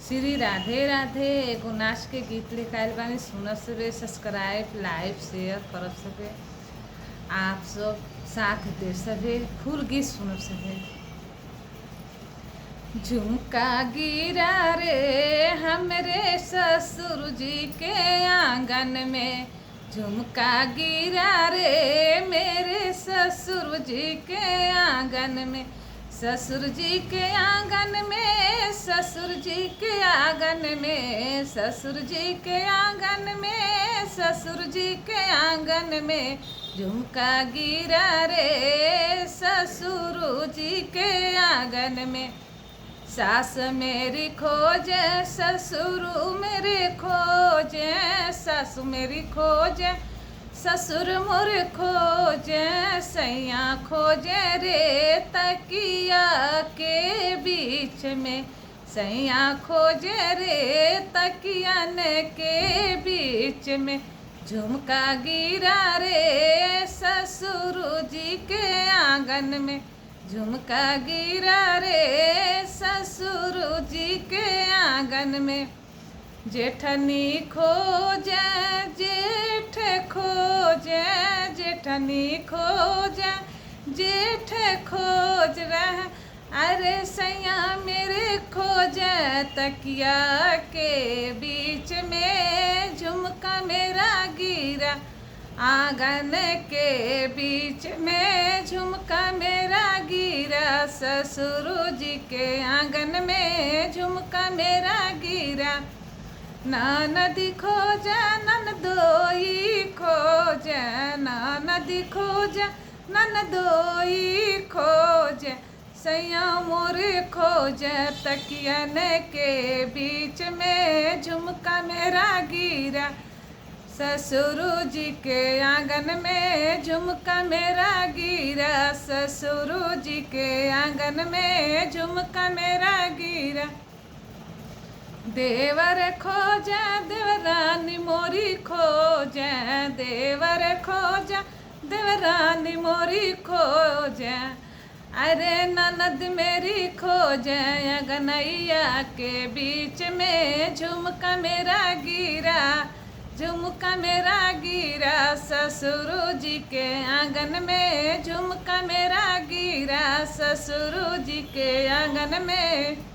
श्री राधे राधे। एगो नाच के गीत लेके आइल बानी, सुनत सभे, सब्सक्राइब लाइव शेयर करब सभे, आप सब साथ दे सभे, फुल गीत सुनब सभे। झुमका गिरा रे हमरे ससुर जी के आंगन में, झुमका गिरा रे मेरे ससुर जी के आंगन में, ससुर जी के आंगन में, ससुर जी के आंगन में, ससुर जी के आंगन में, ससुर जी के आंगन में, झुमका गिरा रे ससुर जी के आंगन में। सास मेरी खोजे ससुर मेरे खोजे, सासु मेरी खोजे ससुर मोर खोजे, सैया खोजे रे तकिया के बीच में, सैया खोजे रे तकियन के बीच में, झुमका गिरा रे ससुर जी के आंगन में, झुमका गिरा रे ससुर जी के आंगन में। जेठनी खोजे जेठ खोजे, जेठनी खोजे जेठ खोज रहा, अरे सैया मेरे खोजे तकिया के बीच में, झुमका मेरा गिरा आंगन के बीच में, झुमका मेरा गिरा ससुर जी के आंगन में, झुमका मेरा गिरा। ननदी खोजे ननदोई खोजे, ननदी खोजे ननदोई खोजे, सैया मोर खोजे तकियन के बीच में, झुमका मेरा गिरा ससुर जी के आंगन में, झुमका मेरा गिरा ससुर जी के आंगन में, झुमका मेरा गिरा। देवर खोजे देवरानी मोरी खोजे, देवर खोजे देवरानी मोरी खोजे, अरे ननद मेरी खोजे अगनैया के बीच में, झुमका मेरा गिरा, झुमका मेरा गिरा ससुर जी के आंगन में, झुमका मेरा गिरा ससुर जी के आंगन में।